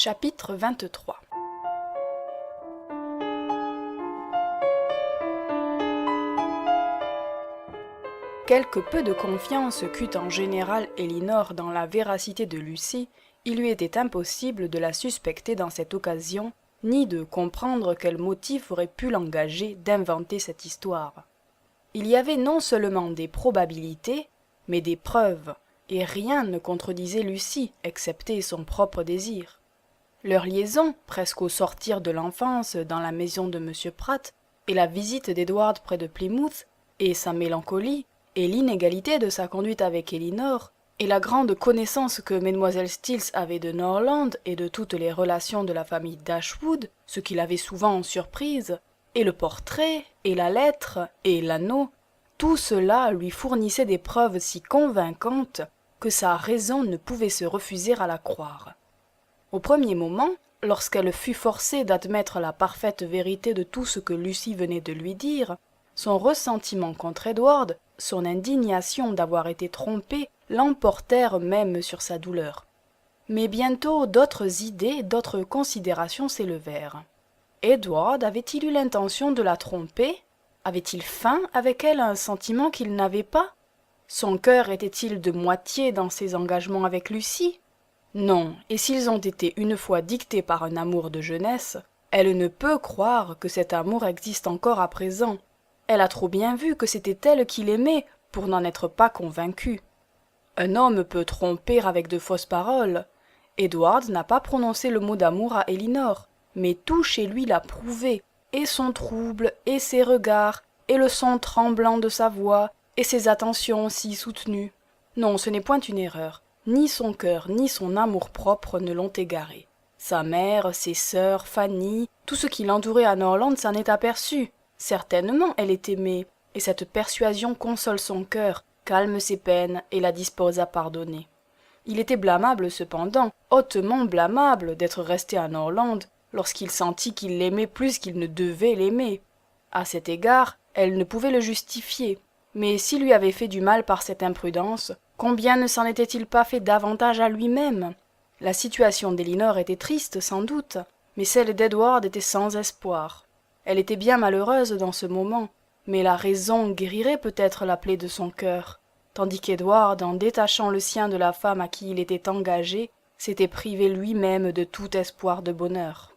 Chapitre 23. Quelque peu de confiance qu'eût en général Elinor dans la véracité de Lucie, il lui était impossible de la suspecter dans cette occasion, ni de comprendre quel motif aurait pu l'engager d'inventer cette histoire. Il y avait non seulement des probabilités, mais des preuves, et rien ne contredisait Lucie, excepté son propre désir. Leur liaison, presque au sortir de l'enfance dans la maison de M. Pratt, et la visite d'Edward près de Plymouth, et sa mélancolie, et l'inégalité de sa conduite avec Elinor, et la grande connaissance que Mlle Stills avait de Norland et de toutes les relations de la famille Dashwood, ce qui l'avait souvent surprise, et le portrait, et la lettre, et l'anneau, tout cela lui fournissait des preuves si convaincantes que sa raison ne pouvait se refuser à la croire. Au premier moment, lorsqu'elle fut forcée d'admettre la parfaite vérité de tout ce que Lucie venait de lui dire, son ressentiment contre Edward, son indignation d'avoir été trompée, l'emportèrent même sur sa douleur. Mais bientôt d'autres idées, d'autres considérations s'élevèrent. Edward avait-il eu l'intention de la tromper? Avait-il feint avec elle un sentiment qu'il n'avait pas? Son cœur était-il de moitié dans ses engagements avec Lucie? Non, et s'ils ont été une fois dictés par un amour de jeunesse, elle ne peut croire que cet amour existe encore à présent. Elle a trop bien vu que c'était elle qu'il aimait pour n'en être pas convaincue. Un homme peut tromper avec de fausses paroles. Edward n'a pas prononcé le mot d'amour à Elinor, mais tout chez lui l'a prouvé, et son trouble, et ses regards, et le son tremblant de sa voix, et ses attentions si soutenues. Non, ce n'est point une erreur. Ni son cœur, ni son amour-propre ne l'ont égaré. Sa mère, ses sœurs, Fanny, tout ce qui l'entourait à Norland s'en est aperçu. Certainement elle est aimée, et cette persuasion console son cœur, calme ses peines et la dispose à pardonner. Il était blâmable cependant, hautement blâmable d'être resté à Norland, lorsqu'il sentit qu'il l'aimait plus qu'il ne devait l'aimer. À cet égard, elle ne pouvait le justifier, mais s'il lui avait fait du mal par cette imprudence, combien ne s'en était-il pas fait davantage à lui-même? La situation d'Elinor était triste, sans doute, mais celle d'Edward était sans espoir. Elle était bien malheureuse dans ce moment, mais la raison guérirait peut-être la plaie de son cœur, tandis qu'Edward, en détachant le sien de la femme à qui il était engagé, s'était privé lui-même de tout espoir de bonheur.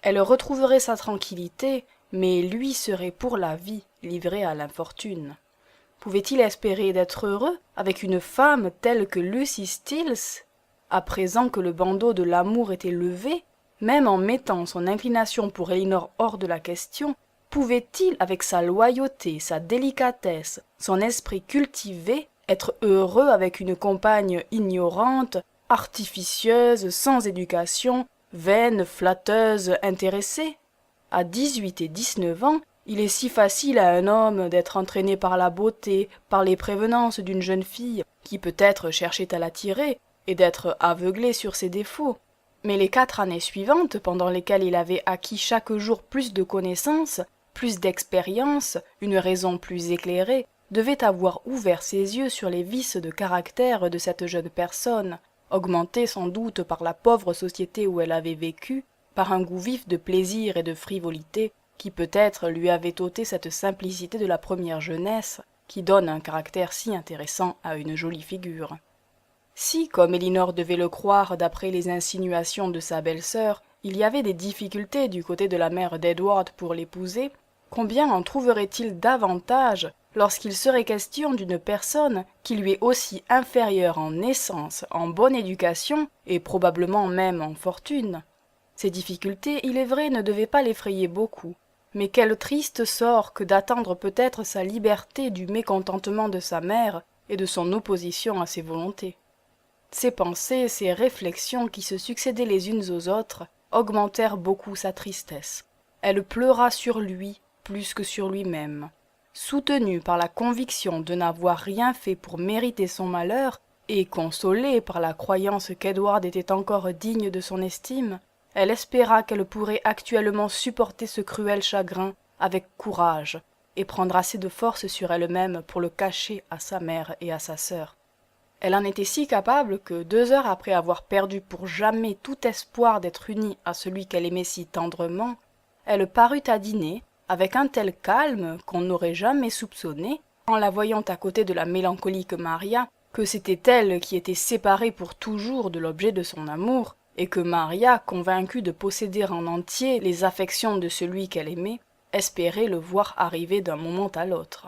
Elle retrouverait sa tranquillité, mais lui serait pour la vie livré à l'infortune. Pouvait-il espérer d'être heureux avec une femme telle que Lucy Stills? À présent que le bandeau de l'amour était levé, même en mettant son inclination pour Elinor hors de la question, pouvait-il, avec sa loyauté, sa délicatesse, son esprit cultivé, être heureux avec une compagne ignorante, artificieuse, sans éducation, vaine, flatteuse, intéressée? À 18 et 19 ans, il est si facile à un homme d'être entraîné par la beauté, par les prévenances d'une jeune fille qui peut-être cherchait à l'attirer, et d'être aveuglé sur ses défauts. Mais les 4 années suivantes, pendant lesquelles il avait acquis chaque jour plus de connaissances, plus d'expérience, une raison plus éclairée, devaient avoir ouvert ses yeux sur les vices de caractère de cette jeune personne, augmentés sans doute par la pauvre société où elle avait vécu, par un goût vif de plaisir et de frivolité, qui peut-être lui avait ôté cette simplicité de la première jeunesse, qui donne un caractère si intéressant à une jolie figure. Si, comme Elinor devait le croire d'après les insinuations de sa belle-sœur, il y avait des difficultés du côté de la mère d'Edward pour l'épouser, combien en trouverait-il davantage lorsqu'il serait question d'une personne qui lui est aussi inférieure en naissance, en bonne éducation et probablement même en fortune? Ces difficultés, il est vrai, ne devaient pas l'effrayer beaucoup, mais quel triste sort que d'attendre peut-être sa liberté du mécontentement de sa mère et de son opposition à ses volontés. Ces pensées, ces réflexions qui se succédaient les unes aux autres, augmentèrent beaucoup sa tristesse. Elle pleura sur lui plus que sur lui-même. Soutenue par la conviction de n'avoir rien fait pour mériter son malheur, et consolée par la croyance qu'Edward était encore digne de son estime, elle espéra qu'elle pourrait actuellement supporter ce cruel chagrin avec courage, et prendre assez de force sur elle-même pour le cacher à sa mère et à sa sœur. Elle en était si capable que 2 heures après avoir perdu pour jamais tout espoir d'être unie à celui qu'elle aimait si tendrement, elle parut à dîner avec un tel calme qu'on n'aurait jamais soupçonné, en la voyant à côté de la mélancolique Maria, que c'était elle qui était séparée pour toujours de l'objet de son amour, et que Maria, convaincue de posséder en entier les affections de celui qu'elle aimait, espérait le voir arriver d'un moment à l'autre.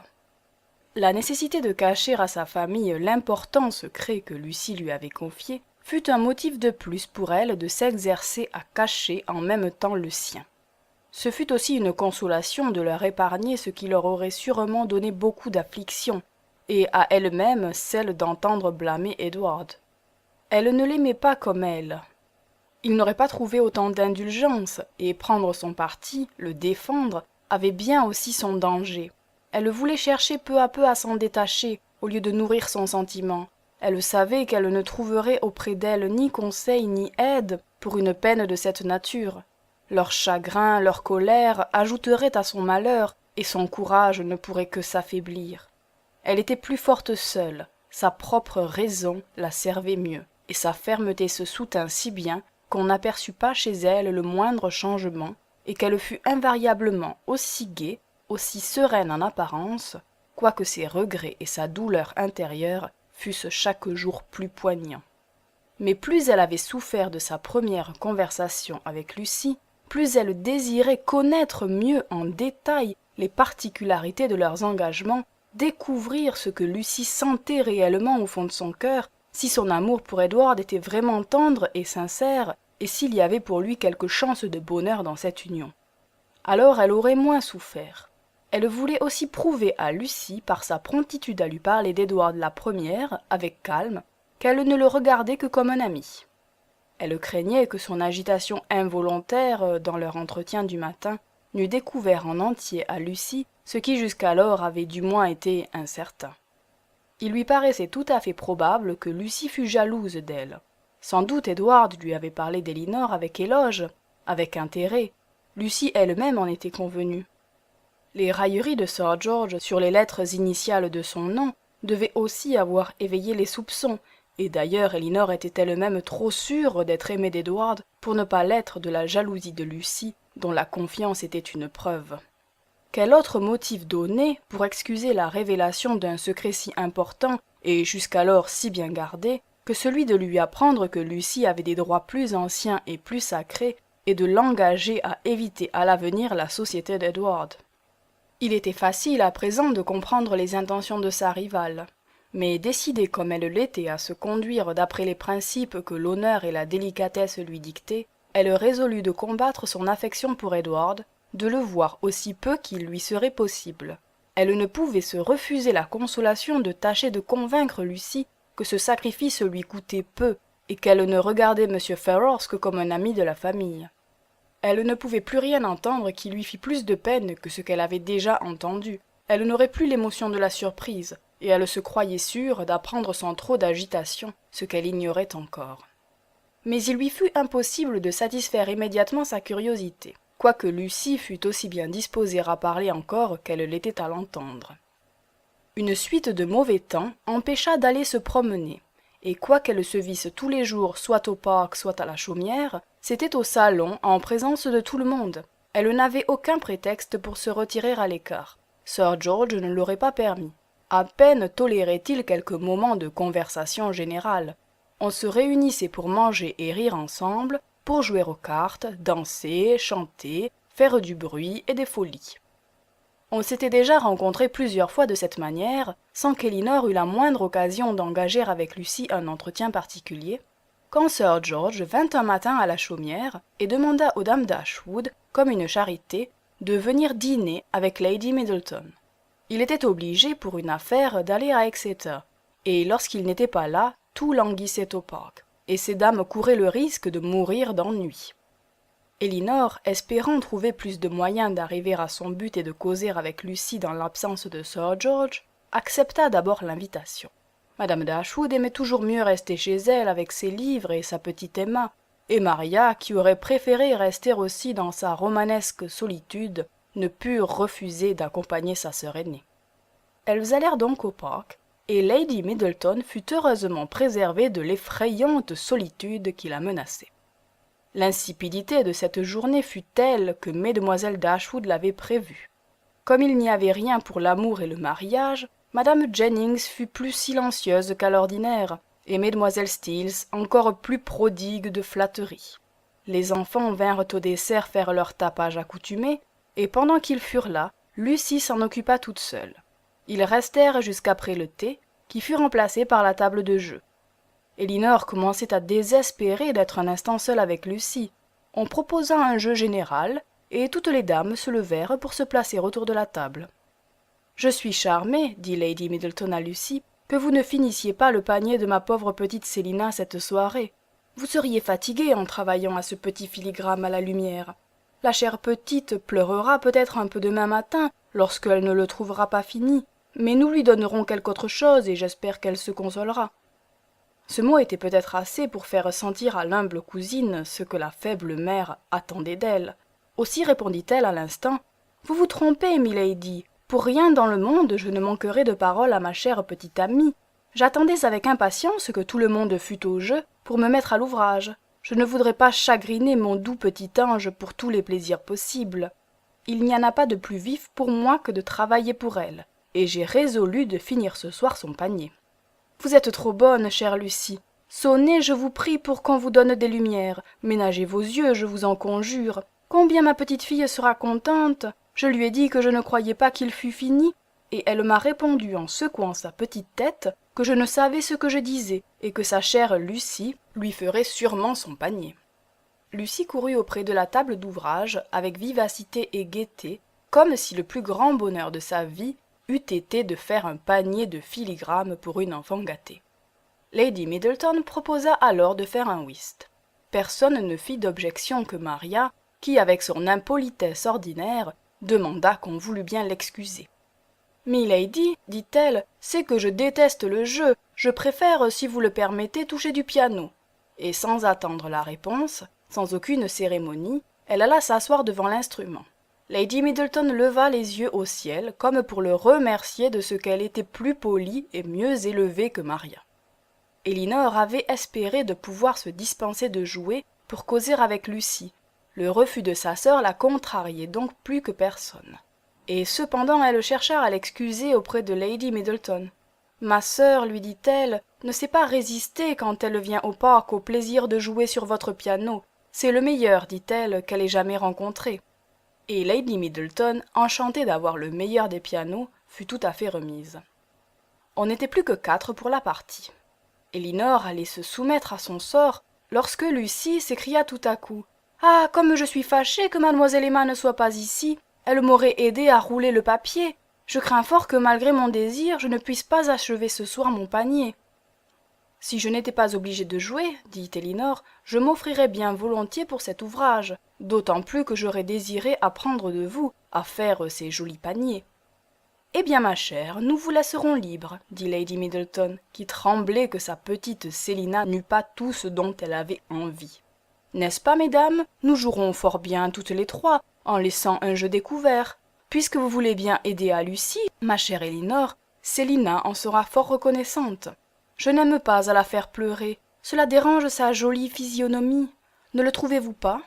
La nécessité de cacher à sa famille l'important secret que Lucie lui avait confié fut un motif de plus pour elle de s'exercer à cacher en même temps le sien. Ce fut aussi une consolation de leur épargner ce qui leur aurait sûrement donné beaucoup d'affliction, et à elle-même celle d'entendre blâmer Edward. Elle ne l'aimait pas comme elle. Il n'aurait pas trouvé autant d'indulgence, et prendre son parti, le défendre, avait bien aussi son danger. Elle voulait chercher peu à peu à s'en détacher, au lieu de nourrir son sentiment. Elle savait qu'elle ne trouverait auprès d'elle ni conseil ni aide pour une peine de cette nature. Leur chagrin, leur colère ajouteraient à son malheur, et son courage ne pourrait que s'affaiblir. Elle était plus forte seule, sa propre raison la servait mieux, et sa fermeté se soutint si bien qu'on n'aperçut pas chez elle le moindre changement, et qu'elle fut invariablement aussi gaie, aussi sereine en apparence, quoique ses regrets et sa douleur intérieure fussent chaque jour plus poignants. Mais plus elle avait souffert de sa première conversation avec Lucie, plus elle désirait connaître mieux en détail les particularités de leurs engagements, découvrir ce que Lucie sentait réellement au fond de son cœur, si son amour pour Edward était vraiment tendre et sincère, et s'il y avait pour lui quelque chance de bonheur dans cette union. Alors elle aurait moins souffert. Elle voulait aussi prouver à Lucie, par sa promptitude à lui parler d'Edward la première, avec calme, qu'elle ne le regardait que comme un ami. Elle craignait que son agitation involontaire, dans leur entretien du matin, n'eût découvert en entier à Lucie ce qui jusqu'alors avait du moins été incertain. Il lui paraissait tout à fait probable que Lucie fût jalouse d'elle. Sans doute Edward lui avait parlé d'Elinor avec éloge, avec intérêt. Lucie elle-même en était convenue. Les railleries de Sir George sur les lettres initiales de son nom devaient aussi avoir éveillé les soupçons, et d'ailleurs Elinor était elle-même trop sûre d'être aimée d'Edward pour ne pas l'être de la jalousie de Lucie, dont la confiance était une preuve. Quel autre motif donner pour excuser la révélation d'un secret si important et jusqu'alors si bien gardé que celui de lui apprendre que Lucie avait des droits plus anciens et plus sacrés et de l'engager à éviter à l'avenir la société d'Edward? Il était facile à présent de comprendre les intentions de sa rivale, mais décidée comme elle l'était à se conduire d'après les principes que l'honneur et la délicatesse lui dictaient, elle résolut de combattre son affection pour Edward, de le voir aussi peu qu'il lui serait possible. Elle ne pouvait se refuser la consolation de tâcher de convaincre Lucie que ce sacrifice lui coûtait peu et qu'elle ne regardait M. Ferrars que comme un ami de la famille. Elle ne pouvait plus rien entendre qui lui fît plus de peine que ce qu'elle avait déjà entendu. Elle n'aurait plus l'émotion de la surprise, et elle se croyait sûre d'apprendre sans trop d'agitation ce qu'elle ignorait encore. Mais il lui fut impossible de satisfaire immédiatement sa curiosité, quoique Lucie fût aussi bien disposée à parler encore qu'elle l'était à l'entendre. Une suite de mauvais temps empêcha d'aller se promener, et quoiqu'elles se vissent tous les jours soit au parc soit à la chaumière, c'était au salon en présence de tout le monde. Elle n'avait aucun prétexte pour se retirer à l'écart. Sir George ne l'aurait pas permis. À peine tolérait-il quelques moments de conversation générale. On se réunissait pour manger et rire ensemble, pour jouer aux cartes, danser, chanter, faire du bruit et des folies. On s'était déjà rencontrés plusieurs fois de cette manière, sans qu'Elinor eût la moindre occasion d'engager avec Lucie un entretien particulier, quand Sir George vint un matin à la chaumière et demanda aux dames d'Ashwood, comme une charité, de venir dîner avec Lady Middleton. Il était obligé pour une affaire d'aller à Exeter, et lorsqu'il n'était pas là, tout languissait au parc, et ces dames couraient le risque de mourir d'ennui. Elinor, espérant trouver plus de moyens d'arriver à son but et de causer avec Lucie dans l'absence de Sir George, accepta d'abord l'invitation. Madame Dashwood aimait toujours mieux rester chez elle avec ses livres et sa petite Emma, et Maria, qui aurait préféré rester aussi dans sa romanesque solitude, ne put refuser d'accompagner sa sœur aînée. Elles allèrent donc au parc, et Lady Middleton fut heureusement préservée de l'effrayante solitude qui la menaçait. L'insipidité de cette journée fut telle que mesdemoiselles Dashwood l'avaient prévue. Comme il n'y avait rien pour l'amour et le mariage, madame Jennings fut plus silencieuse qu'à l'ordinaire, et mesdemoiselles Steele encore plus prodigue de flatteries. Les enfants vinrent au dessert faire leur tapage accoutumé, et pendant qu'ils furent là, Lucie s'en occupa toute seule. Ils restèrent jusqu'après le thé, qui fut remplacé par la table de jeu. Elinor commençait à désespérer d'être un instant seule avec Lucie. On proposa un jeu général, et toutes les dames se levèrent pour se placer autour de la table. « Je suis charmée, dit Lady Middleton à Lucie, que vous ne finissiez pas le panier de ma pauvre petite Célina cette soirée. Vous seriez fatiguée en travaillant à ce petit filigrane à la lumière. La chère petite pleurera peut-être un peu demain matin, lorsqu'elle ne le trouvera pas fini, mais nous lui donnerons quelque autre chose et j'espère qu'elle se consolera. » Ce mot était peut-être assez pour faire sentir à l'humble cousine ce que la faible mère attendait d'elle. Aussi répondit-elle à l'instant. « Vous vous trompez, milady. Pour rien dans le monde je ne manquerai de parole à ma chère petite amie. J'attendais avec impatience que tout le monde fût au jeu pour me mettre à l'ouvrage. Je ne voudrais pas chagriner mon doux petit ange pour tous les plaisirs possibles. Il n'y en a pas de plus vif pour moi que de travailler pour elle, et j'ai résolu de finir ce soir son panier. Vous êtes trop bonne, chère Lucie. Sonnez, je vous prie, pour qu'on vous donne des lumières. Ménagez vos yeux, je vous en conjure. Combien ma petite fille sera contente. Je lui ai dit que je ne croyais pas qu'il fût fini, et elle m'a répondu en secouant sa petite tête que je ne savais ce que je disais, et que sa chère Lucie lui ferait sûrement son panier. Lucie courut auprès de la table d'ouvrage avec vivacité et gaieté, comme si le plus grand bonheur de sa vie eût été de faire un panier de filigrane pour une enfant gâtée. Lady Middleton proposa alors de faire un whist. Personne ne fit d'objection que Maria, qui, avec son impolitesse ordinaire, demanda qu'on voulût bien l'excuser. « Milady, dit-elle, c'est que je déteste le jeu, je préfère, si vous le permettez, toucher du piano. » Et sans attendre la réponse, sans aucune cérémonie, elle alla s'asseoir devant l'instrument. Lady Middleton leva les yeux au ciel, comme pour le remercier de ce qu'elle était plus polie et mieux élevée que Maria. Elinor avait espéré de pouvoir se dispenser de jouer pour causer avec Lucie. Le refus de sa sœur la contrariait donc plus que personne. Et cependant elle chercha à l'excuser auprès de Lady Middleton. « Ma sœur, lui dit-elle, ne sait pas résister quand elle vient au parc au plaisir de jouer sur votre piano. C'est le meilleur, dit-elle, qu'elle ait jamais rencontré. » Et Lady Middleton, enchantée d'avoir le meilleur des pianos, fut tout à fait remise. On n'était plus que 4 pour la partie. Elinor allait se soumettre à son sort lorsque Lucie s'écria tout à coup « Ah, comme je suis fâchée que mademoiselle Emma ne soit pas ici, elle m'aurait aidée à rouler le papier. Je crains fort que malgré mon désir, je ne puisse pas achever ce soir mon panier. » « Si je n'étais pas obligée de jouer, dit Elinor, je m'offrirais bien volontiers pour cet ouvrage, d'autant plus que j'aurais désiré apprendre de vous à faire ces jolis paniers. »« Eh bien, ma chère, nous vous laisserons libre, dit Lady Middleton, qui tremblait que sa petite Célina n'eût pas tout ce dont elle avait envie. N'est-ce pas, mesdames? Nous jouerons fort bien toutes les 3, en laissant un jeu découvert. Puisque vous voulez bien aider à Lucie, ma chère Elinor, Célina en sera fort reconnaissante. Je n'aime pas à la faire pleurer, cela dérange sa jolie physionomie, ne le trouvez-vous pas? »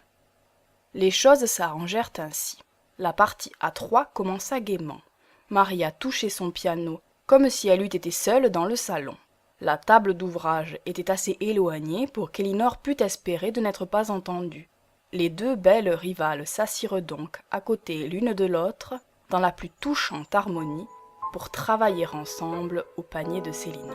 Les choses s'arrangèrent ainsi. La partie à 3 commença gaiement. Maria touchait son piano, comme si elle eût été seule dans le salon. La table d'ouvrage était assez éloignée pour qu'Elinor pût espérer de n'être pas entendue. Les 2 belles rivales s'assirent donc à côté l'une de l'autre, dans la plus touchante harmonie, pour travailler ensemble au panier de Célina.